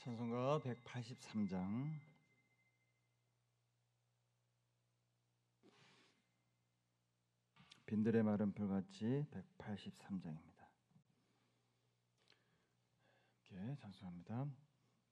찬송가 183장. 빈들의 마른 풀같이 183장입니다. 이렇게 찬송합니다.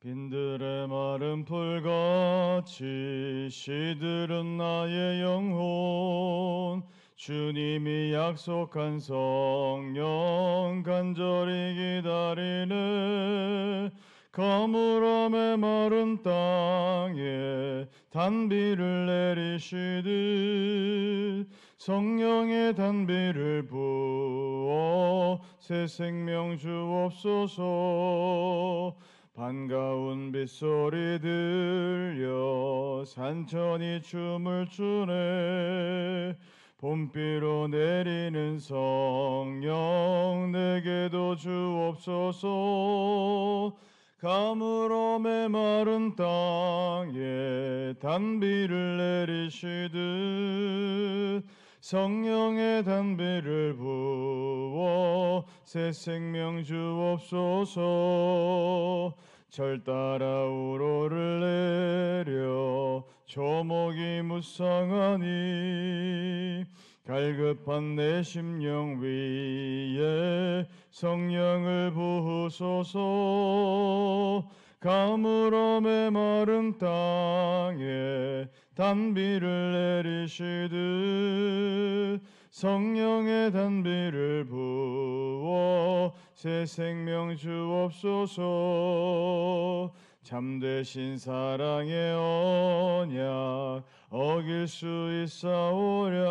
빈들의 마른 풀같이 시들은 나의 영혼, 주님이 약속한 성령 간절히 기다리네. 가물함의 마른 땅에 단비를 내리시듯 성령의 단비를 부어 새 생명 주옵소서. 반가운 빗소리 들려 산천이 춤을 추네. 봄비로 내리는 성령 내게도 주옵소서. 가물음의 마른 땅에 단비를 내리시듯 성령의 단비를 부어 새 생명 주옵소서. 절 따라 우로를 내려 조목이 무쌍하니 갈급한 내 심령 위에 성령을 부으소서. 가물음의 마른 땅에 단비를 내리시듯 성령의 단비를 부어 새 생명 주옵소서. 참되신 사랑의 언약 어길 수 있사오랴.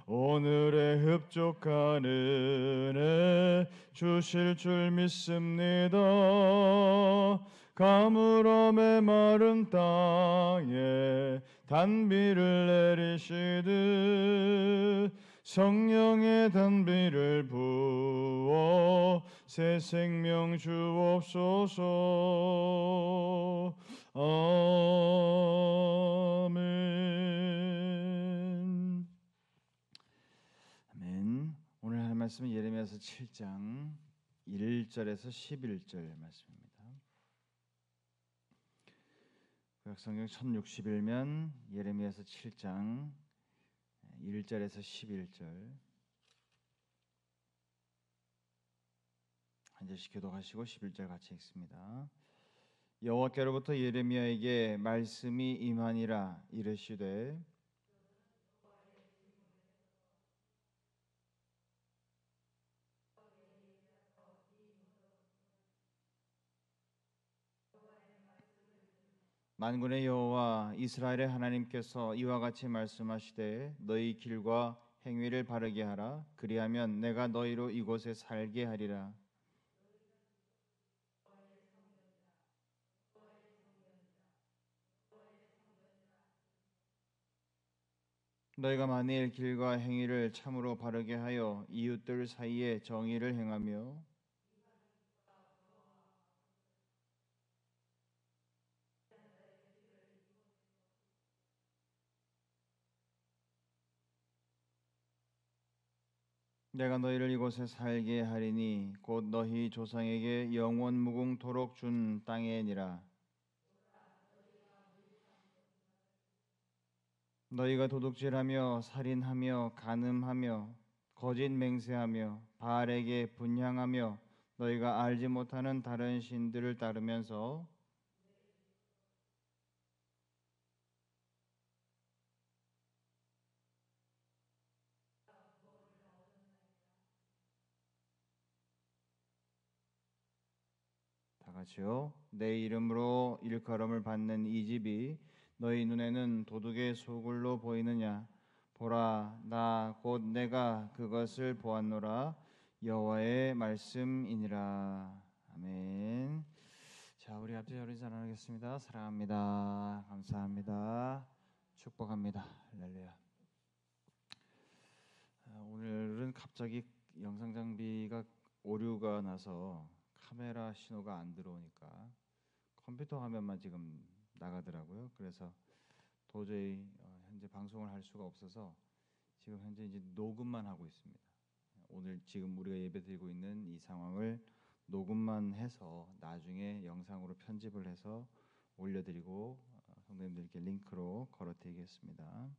오늘의 흡족한 은혜 주실 줄 믿습니다. 가물음의 마른 땅에 단비를 내리시듯 성령의 단비를 부어 새 생명 주옵소서. 아멘. 아멘. 오늘 할 말씀은 예레미야서 7장 1절에서 11절 말씀입니다. 구약성경 1061면 예레미야서 7장 1절에서 11절 한 절씩 교독하시고 11절 같이 읽습니다. 여호와께로부터 예레미야에게 말씀이 임하니라. 이르시되 만군의 여호와 이스라엘의 하나님께서 이와 같이 말씀하시되 너희 길과 행위를 바르게 하라. 그리하면 내가 너희로 이곳에 살게 하리라. 너희가 만일 길과 행위를 참으로 바르게 하여 이웃들 사이에 정의를 행하며 내가 너희를 이곳에 살게 하리니 곧 너희 조상에게 영원 무궁토록 준 땅에니라. 너희가 도둑질하며 살인하며 간음하며 거짓 맹세하며 바알에게 분향하며 너희가 알지 못하는 다른 신들을 따르면서 다 같이요. 내 이름으로 일컬음을 받는 이 집이 너희 눈에는 도둑의 소굴로 보이느냐? 보라, 나 곧 내가 그것을 보았노라. 여호와의 말씀이니라. 아멘. 자, 우리 앞에 우리 자랑하겠습니다. 사랑합니다. 감사합니다. 축복합니다. 할렐루야. 오늘은 갑자기 영상 장비가 오류가 나서 카메라 신호가 안 들어오니까 컴퓨터 화면만 지금 나가더라고요. 그래서 도저히 현재 방송을 할 수가 없어서 지금 현재 이제 녹음만 하고 있습니다. 오늘 지금 우리가 예배드리고 있는 이 상황을 녹음만 해서 나중에 영상으로 편집을 해서 올려드리고 성도님들께 링크로 걸어드리겠습니다.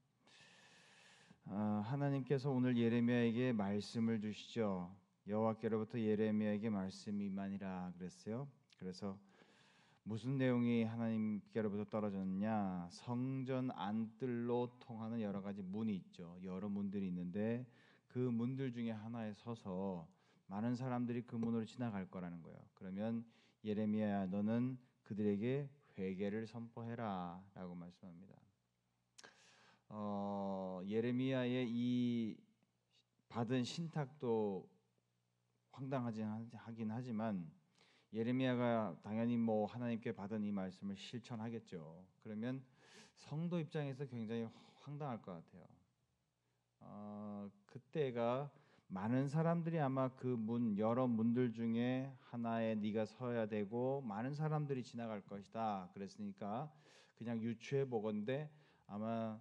하나님께서 오늘 예레미야에게 말씀을 주시죠. 여호와께로부터 예레미야에게 말씀이 임하니라 그랬어요. 그래서 무슨 내용이 하나님께로부터 떨어졌냐? 성전 안뜰로 통하는 여러 가지 문이 있죠. 여러 문들이 있는데 그 문들 중에 하나에 서서 많은 사람들이 그 문으로 지나갈 거라는 거예요. 그러면 예레미야야, 너는 그들에게 회개를 선포해라라고 말씀합니다. 예레미야의 이 받은 신탁도 황당하긴 하지만 예레미야가 당연히 뭐 하나님께 받은 이 말씀을 실천하겠죠. 그러면 성도 입장에서 굉장히 황당할 것 같아요. 그때가 많은 사람들이 아마 그 여러 문들 중에 하나에 네가 서야 되고 많은 사람들이 지나갈 것이다. 그랬으니까 그냥 유추해 보건대 아마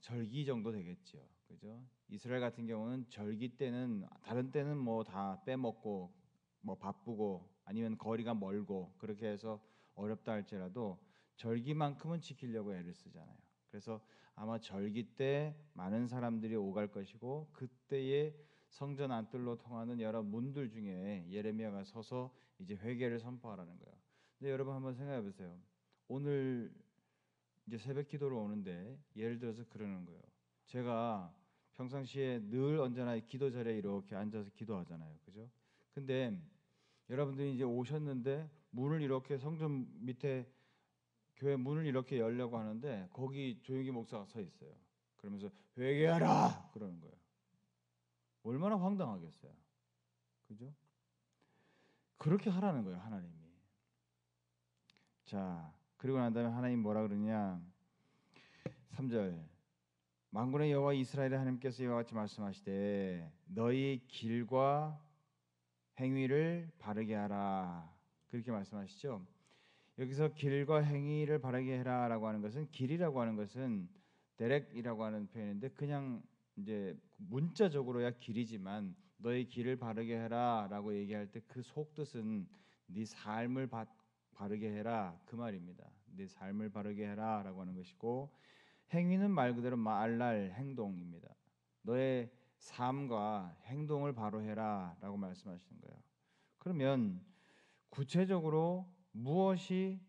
절기 정도 되겠죠. 그죠? 이스라엘 같은 경우는 절기 때는 다른 때는 뭐 다 빼먹고 뭐 바쁘고 아니면 거리가 멀고 그렇게 해서 어렵다 할지라도 절기만큼은 지키려고 애를 쓰잖아요. 그래서 아마 절기 때 많은 사람들이 오갈 것이고 그때에 성전 안뜰로 통하는 여러 문들 중에 예레미야가 서서 이제 회개를 선포하라는 거예요. 근데 여러분 한번 생각해 보세요. 오늘 이제 새벽 기도로 오는데 예를 들어서 그러는 거예요. 제가 평상시에 늘 언제나 기도 자리에 이렇게 앉아서 기도하잖아요. 그죠? 근데 여러분들이 이제 오셨는데 문을 이렇게 성전 밑에 교회 문을 이렇게 열려고 하는데 거기 조용히 목사가 서 있어요. 그러면서 회개하라 그러는 거예요. 얼마나 황당하겠어요. 그죠? 그렇게 하라는 거예요, 하나님이. 자, 그리고 난 다음에 하나님 뭐라 그러냐? 3절. 만군의 여호와 이스라엘의 하나님께서 이와 같이 말씀하시되 너희 길과 행위를 바르게 하라. 그렇게 말씀하시죠. 여기서 길과 행위를 바르게 해라라고 하는 것은 길이라고 하는 것은 데렉이라고 하는 표현인데 그냥 이제 문자적으로야 길이지만 너희 길을 바르게 해라라고 얘기할 때 그 속뜻은 네 삶을 바르게 해라 그 말입니다. 네 삶을 바르게 해라라고 하는 것이고 행위는 말 그대로 말랄 행동입니다. 너의 삶과 행동을 바로 해라라고 말씀하시는 거예요. 그러면 구체적으로 무엇의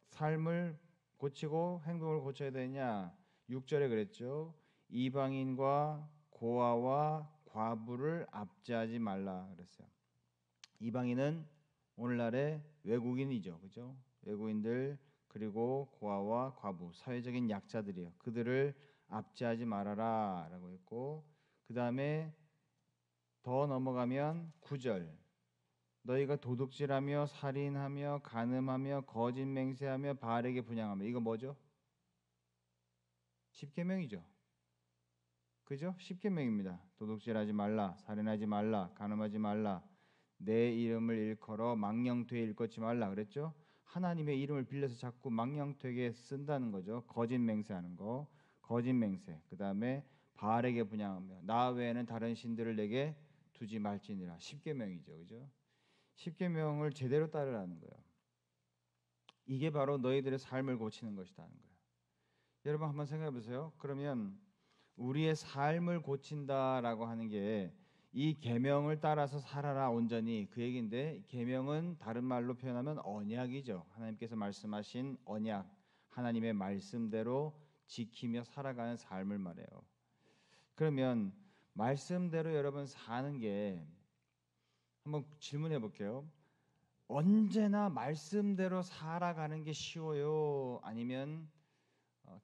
삶을 고치고 행동을 고쳐야 되냐? 6절에 그랬죠. 이방인과 고아와 과부를 압제하지 말라 그랬어요. 이방인은 오늘날의 외국인이죠. 그죠? 외국인들 그리고 고아와 과부, 사회적인 약자들이에요. 그들을 압제하지 말아라라고 했고 그다음에 더 넘어가면 9절 너희가 도둑질하며 살인하며 간음하며 거짓 맹세하며 바알에게 분향하며 이거 뭐죠? 십계명이죠. 그죠? 십계명입니다. 도둑질하지 말라, 살인하지 말라, 간음하지 말라, 내 이름을 일컬어 망령되게 일컫지 말라 그랬죠? 하나님의 이름을 빌려서 자꾸 망령되게 쓴다는 거죠. 거짓 맹세하는 거, 거짓 맹세. 그다음에 바알에게 분향하며 나 외에는 다른 신들을 내게 두지 말지니라. 십계명이죠. 그죠? 십계명을 제대로 따르라는 거예요. 이게 바로 너희들의 삶을 고치는 것이라는 거예요. 여러분 한번 생각해 보세요. 그러면 우리의 삶을 고친다라고 하는 게 이 계명을 따라서 살아라 온전히 그 얘기인데 계명은 다른 말로 표현하면 언약이죠. 하나님께서 말씀하신 언약, 하나님의 말씀대로 지키며 살아가는 삶을 말해요. 그러면 말씀대로 여러분 사는 게 한번 질문해 볼게요. 언제나 말씀대로 살아가는 게 쉬워요? 아니면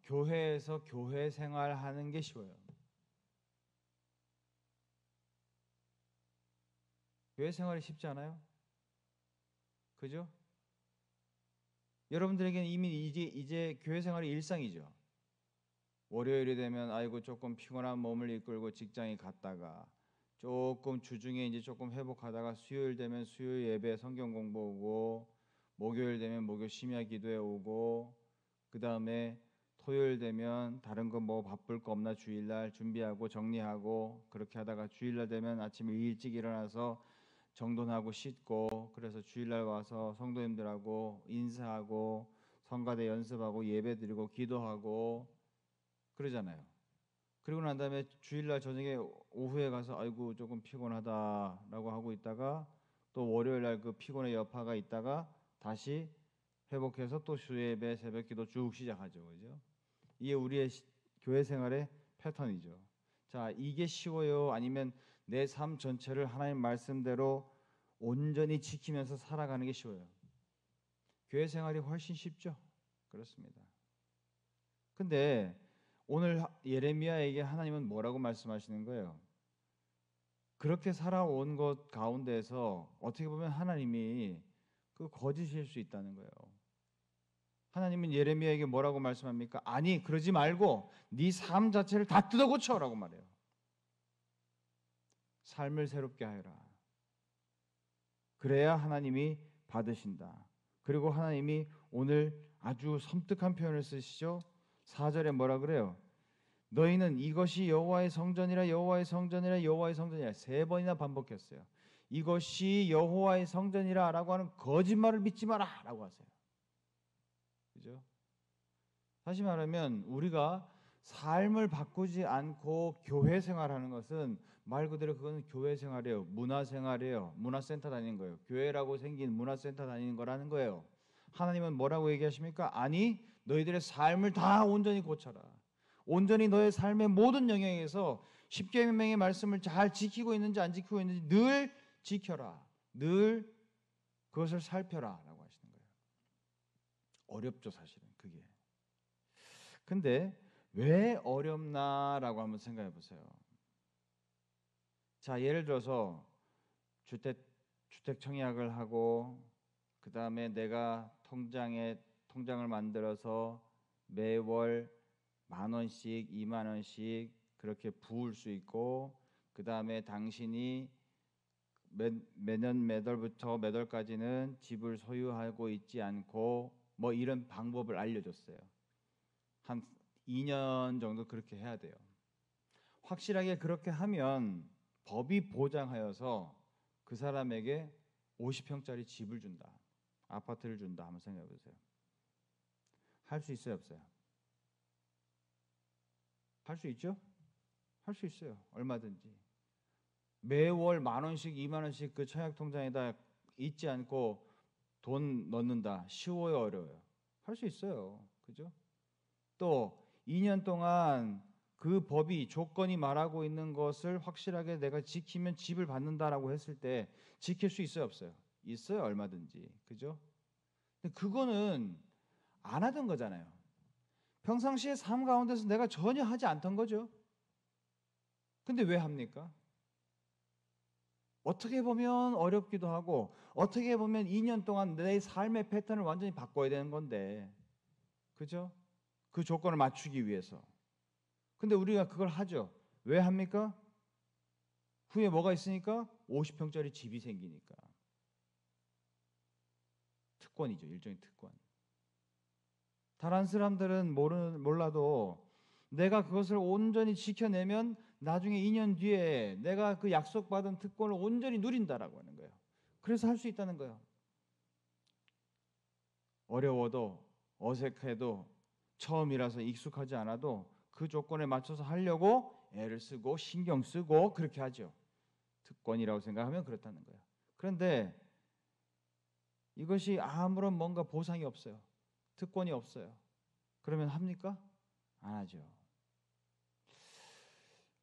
교회에서 교회 생활하는 게 쉬워요? 교회 생활이 쉽지 않아요? 그죠? 여러분들에게는 이미 이제 교회 생활이 일상이죠. 월요일이 되면 아이고 조금 피곤한 몸을 이끌고 직장에 갔다가 조금 주중에 이제 조금 회복하다가 수요일 되면 수요일 예배 성경 공부 오고 목요일 되면 목요 심야 기도회 오고 그 다음에 토요일 되면 다른 거 뭐 바쁠 거 없나 주일날 준비하고 정리하고 그렇게 하다가 주일날 되면 아침에 일찍 일어나서 정돈하고 씻고 그래서 주일날 와서 성도님들하고 인사하고 성가대 연습하고 예배드리고 기도하고 그러잖아요. 그리고 난 다음에 주일날 저녁에 오후에 가서 아이고 조금 피곤하다라고 하고 있다가 또 월요일날 그 피곤의 여파가 있다가 다시 회복해서 또 주예배 새벽기도 쭉 시작하죠. 그죠? 이게 우리의 교회 생활의 패턴이죠. 자, 이게 쉬워요? 아니면 내 삶 전체를 하나님 말씀대로 온전히 지키면서 살아가는 게 쉬워요? 교회 생활이 훨씬 쉽죠. 그렇습니다. 근데 오늘 예레미야에게 하나님은 뭐라고 말씀하시는 거예요? 그렇게 살아온 것 가운데서 어떻게 보면 하나님이 그 거짓일 수 있다는 거예요. 하나님은 예레미야에게 뭐라고 말씀합니까? 아니 그러지 말고 네 삶 자체를 다 뜯어고쳐라고 말해요. 삶을 새롭게 하여라. 그래야 하나님이 받으신다. 그리고 하나님이 오늘 아주 섬뜩한 표현을 쓰시죠. 4절에 뭐라 그래요? 너희는 이것이 여호와의 성전이라 여호와의 성전이라 여호와의 성전이라 3번이나 반복했어요. 이것이 여호와의 성전이라 라고 하는 거짓말을 믿지 마라 라고 하세요. 그죠? 다시 말하면 우리가 삶을 바꾸지 않고 교회 생활하는 것은 말 그대로 그건 교회 생활이에요. 문화 생활이에요. 문화센터 다니는 거예요. 교회라고 생긴 문화센터 다니는 거라는 거예요. 하나님은 뭐라고 얘기하십니까? 아니 너희들의 삶을 다 온전히 고쳐라. 온전히 너의 삶의 모든 영역에서 십계명의 말씀을 잘 지키고 있는지 안 지키고 있는지 늘 지켜라. 늘 그것을 살펴라 라고 하시는 거예요. 어렵죠 사실은 그게. 근데 왜 어렵나라고 한번 생각해 보세요. 자, 예를 들어서 주택 청약을 하고 그 다음에 내가 통장을 만들어서 매월 10,000원씩 20,000원씩 그렇게 부을 수 있고 그 다음에 당신이 매년 몇 월부터 몇 월까지는 집을 소유하고 있지 않고 뭐 이런 방법을 알려줬어요. 한 2년 정도 그렇게 해야 돼요. 확실하게 그렇게 하면 법이 보장하여서 그 사람에게 50평짜리 집을 준다. 아파트를 준다. 한번 생각해 보세요. 할 수 있어요, 없어요? 할 수 있죠? 할 수 있어요. 얼마든지. 매월 10,000원씩 20,000원씩 그 청약 통장에다 잊지 않고 돈 넣는다. 쉬워요, 어려워요? 할 수 있어요. 그죠? 또 2년 동안 그 법이 조건이 말하고 있는 것을 확실하게 내가 지키면 집을 받는다라고 했을 때 지킬 수 있어요, 없어요? 있어요, 얼마든지. 그죠? 근데 그거는 안 하던 거잖아요. 평상시에 삶 가운데서 내가 전혀 하지 않던 거죠. 근데 왜 합니까? 어떻게 보면 어렵기도 하고 어떻게 보면 2년 동안 내 삶의 패턴을 완전히 바꿔야 되는 건데 그죠? 그 조건을 맞추기 위해서. 근데 우리가 그걸 하죠. 왜 합니까? 후에 뭐가 있으니까? 50평짜리 집이 생기니까. 특권이죠. 일종의 특권. 다른 사람들은 몰라도 내가 그것을 온전히 지켜내면 나중에 2년 뒤에 내가 그 약속받은 특권을 온전히 누린다라고 하는 거예요. 그래서 할 수 있다는 거예요. 어려워도 어색해도 처음이라서 익숙하지 않아도 그 조건에 맞춰서 하려고 애를 쓰고 신경 쓰고 그렇게 하죠. 특권이라고 생각하면 그렇다는 거예요. 그런데 이것이 아무런 뭔가 보상이 없어요. 특권이 없어요. 그러면 합니까? 안 하죠.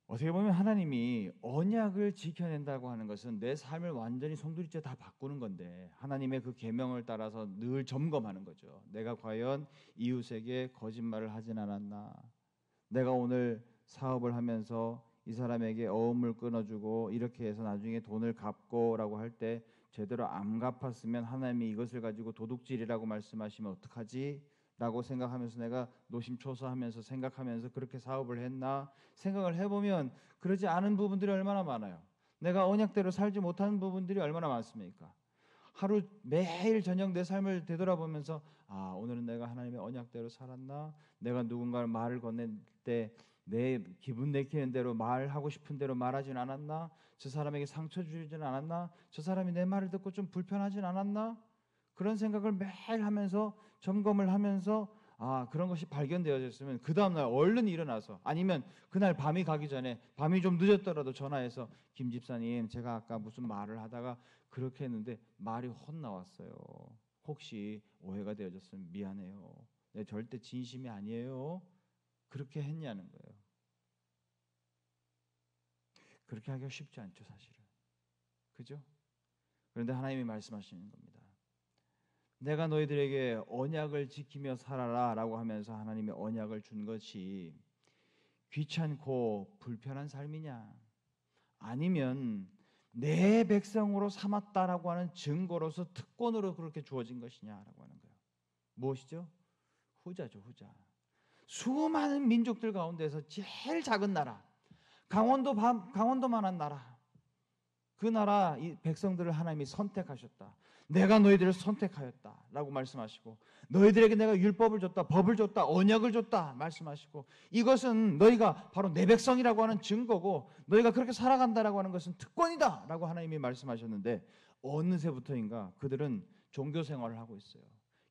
어떻게 보면 하나님이 언약을 지켜낸다고 하는 것은 내 삶을 완전히 송두리째 다 바꾸는 건데 하나님의 그 계명을 따라서 늘 점검하는 거죠. 내가 과연 이웃에게 거짓말을 하진 않았나? 내가 오늘 사업을 하면서 이 사람에게 어음을 끊어주고 이렇게 해서 나중에 돈을 갚고라고 할 때 제대로 안 갚았으면 하나님이 이것을 가지고 도둑질이라고 말씀하시면 어떡하지? 라고 생각하면서 내가 노심초사하면서 생각하면서 그렇게 사업을 했나 생각을 해보면 그러지 않은 부분들이 얼마나 많아요. 내가 언약대로 살지 못하는 부분들이 얼마나 많습니까? 하루 매일 저녁 내 삶을 되돌아보면서 아, 오늘은 내가 하나님의 언약대로 살았나? 내가 누군가를 말을 건넬 때 내 기분 내키는 대로 말하고 싶은 대로 말하진 않았나? 저 사람에게 상처 주진 않았나? 저 사람이 내 말을 듣고 좀 불편하진 않았나? 그런 생각을 매일 하면서 점검을 하면서 아, 그런 것이 발견되어졌으면 그 다음날 얼른 일어나서 아니면 그날 밤이 가기 전에 밤이 좀 늦었더라도 전화해서 김 집사님 제가 아까 무슨 말을 하다가 그렇게 했는데 말이 헛나왔어요. 혹시 오해가 되어졌으면 미안해요. 내 절대 진심이 아니에요. 그렇게 했냐는 거예요. 그렇게 하기가 쉽지 않죠, 사실은. 그죠? 그런데 하나님이 말씀하시는 겁니다. 내가 너희들에게 언약을 지키며 살아라 라고 하면서 하나님의 언약을 준 것이 귀찮고 불편한 삶이냐, 아니면 내 백성으로 삼았다라고 하는 증거로서 특권으로 그렇게 주어진 것이냐라고 하는 거예요. 무엇이죠? 후자죠, 후자. 수많은 민족들 가운데서 제일 작은 나라, 강원도만한 나라, 그 나라 이 백성들을 하나님이 선택하셨다. 내가 너희들을 선택하였다라고 말씀하시고 너희들에게 내가 율법을 줬다, 법을 줬다, 언약을 줬다 말씀하시고 이것은 너희가 바로 내 백성이라고 하는 증거고 너희가 그렇게 살아간다라고 하는 것은 특권이다라고 하나님이 말씀하셨는데 어느새부터인가 그들은 종교 생활을 하고 있어요.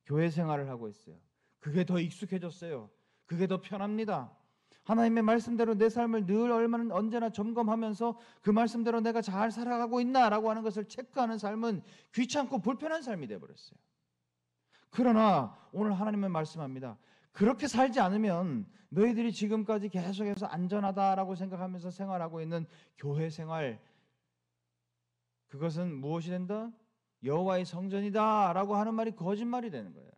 교회 생활을 하고 있어요. 그게 더 익숙해졌어요. 그게 더 편합니다. 하나님의 말씀대로 내 삶을 늘 얼마나 언제나 점검하면서 그 말씀대로 내가 잘 살아가고 있나라고 하는 것을 체크하는 삶은 귀찮고 불편한 삶이 되어버렸어요. 그러나 오늘 하나님은 말씀합니다. 그렇게 살지 않으면 너희들이 지금까지 계속해서 안전하다라고 생각하면서 생활하고 있는 교회 생활, 그것은 무엇이 된다? 여호와의 성전이다라고 하는 말이 거짓말이 되는 거예요.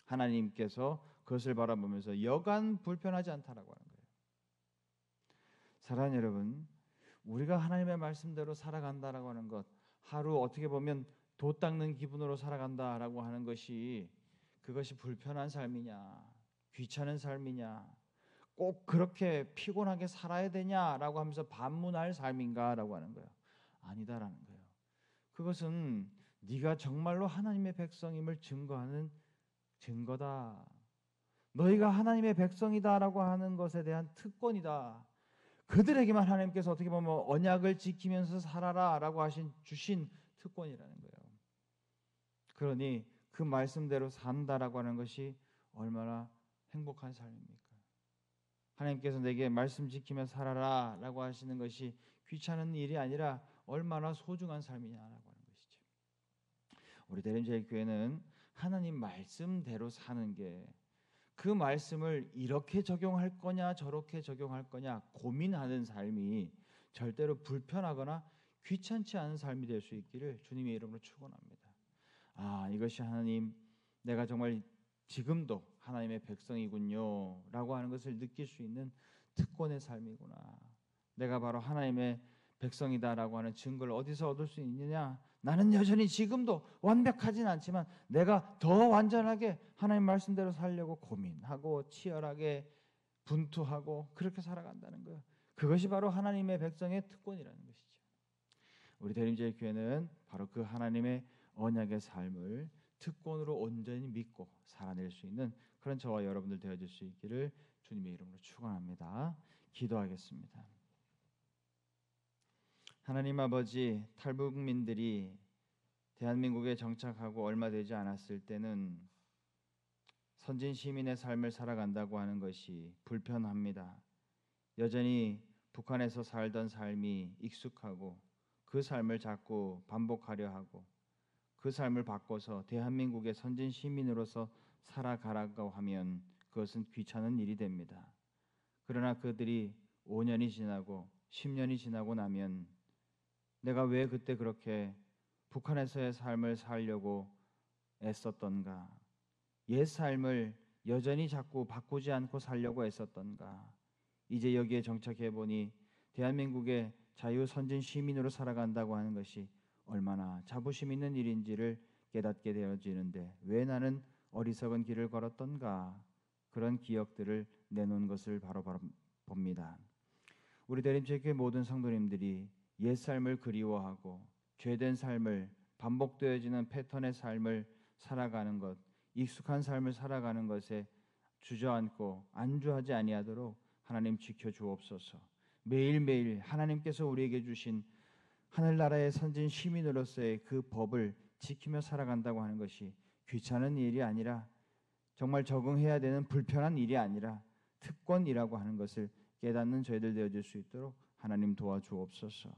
하나님께서 그것을 바라보면서 여간 불편하지 않다라고 하는 거예요. 사랑하는 여러분, 우리가 하나님의 말씀대로 살아간다라고 하는 것, 하루 어떻게 보면 돛 닦는 기분으로 살아간다라고 하는 것이 그것이 불편한 삶이냐, 귀찮은 삶이냐, 꼭 그렇게 피곤하게 살아야 되냐라고 하면서 반문할 삶인가라고 하는 거예요. 아니다라는 거예요. 그것은 네가 정말로 하나님의 백성임을 증거하는 증거다. 너희가 하나님의 백성이다라고 하는 것에 대한 특권이다. 그들에게만 하나님께서 어떻게 보면 언약을 지키면서 살아라라고 주신 특권이라는 거예요. 그러니 그 말씀대로 산다라고 하는 것이 얼마나 행복한 삶입니까? 하나님께서 내게 말씀 지키며 살아라라고 하시는 것이 귀찮은 일이 아니라 얼마나 소중한 삶이냐라고 하는 것이죠. 우리 대림제일교회는 하나님 말씀대로 사는 게 그 말씀을 이렇게 적용할 거냐 저렇게 적용할 거냐 고민하는 삶이 절대로 불편하거나 귀찮지 않은 삶이 될 수 있기를 주님의 이름으로 축원합니다. 아, 이것이 하나님 내가 정말 지금도 하나님의 백성이군요 라고 하는 것을 느낄 수 있는 특권의 삶이구나. 내가 바로 하나님의 백성이다라고 하는 증거를 어디서 얻을 수 있느냐? 나는 여전히 지금도 완벽하진 않지만 내가 더 완전하게 하나님 말씀대로 살려고 고민하고 치열하게 분투하고 그렇게 살아간다는 거예요. 그것이 바로 하나님의 백성의 특권이라는 것이죠. 우리 대림제일교회는 바로 그 하나님의 언약의 삶을 특권으로 온전히 믿고 살아낼 수 있는 그런 저와 여러분들 되어질 수 있기를 주님의 이름으로 축원합니다. 기도하겠습니다. 하나님 아버지, 탈북민들이 대한민국에 정착하고 얼마 되지 않았을 때는 선진 시민의 삶을 살아간다고 하는 것이 불편합니다. 여전히 북한에서 살던 삶이 익숙하고 그 삶을 자꾸 반복하려 하고 그 삶을 바꿔서 대한민국의 선진 시민으로서 살아가라고 하면 그것은 귀찮은 일이 됩니다. 그러나 그들이 5년이 지나고 10년이 지나고 나면 내가 왜 그때 그렇게 북한에서의 삶을 살려고 애썼던가? 옛 삶을 여전히 자꾸 바꾸지 않고 살려고 애썼던가? 이제 여기에 정착해 보니 대한민국의 자유 선진 시민으로 살아간다고 하는 것이 얼마나 자부심 있는 일인지를 깨닫게 되어지는데 왜 나는 어리석은 길을 걸었던가? 그런 기억들을 내놓은 것을 바로 봅니다. 우리 대림제교회 모든 성도님들이 옛 삶을 그리워하고 죄된 삶을 반복되어지는 패턴의 삶을 살아가는 것, 익숙한 삶을 살아가는 것에 주저앉고 안주하지 아니하도록 하나님 지켜 주옵소서. 매일매일 하나님께서 우리에게 주신 하늘나라의 선진 시민으로서의 그 법을 지키며 살아간다고 하는 것이 귀찮은 일이 아니라 정말 적응해야 되는 불편한 일이 아니라 특권이라고 하는 것을 깨닫는 저희들 되어질 수 있도록 하나님 도와주옵소서.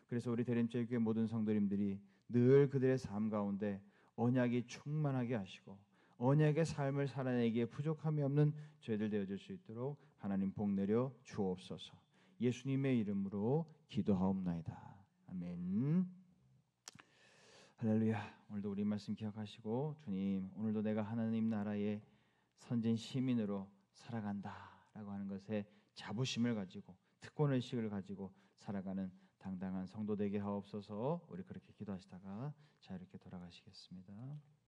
그래서 우리 대림제일교회 모든 성도님들이 늘 그들의 삶 가운데 언약이 충만하게 하시고 언약의 삶을 살아내기에 부족함이 없는 저희들 되어질 수 있도록 하나님 복 내려 주옵소서. 예수님의 이름으로 기도하옵나이다. 아멘. 할렐루야. 오늘도 우리 말씀 기억하시고 주님, 오늘도 내가 하나님 나라의 선진 시민으로 살아간다라고 하는 것에 자부심을 가지고 특권의식을 가지고 살아가는 당당한 성도 되게 하옵소서. 우리 그렇게 기도하시다가 자 이렇게 돌아가시겠습니다.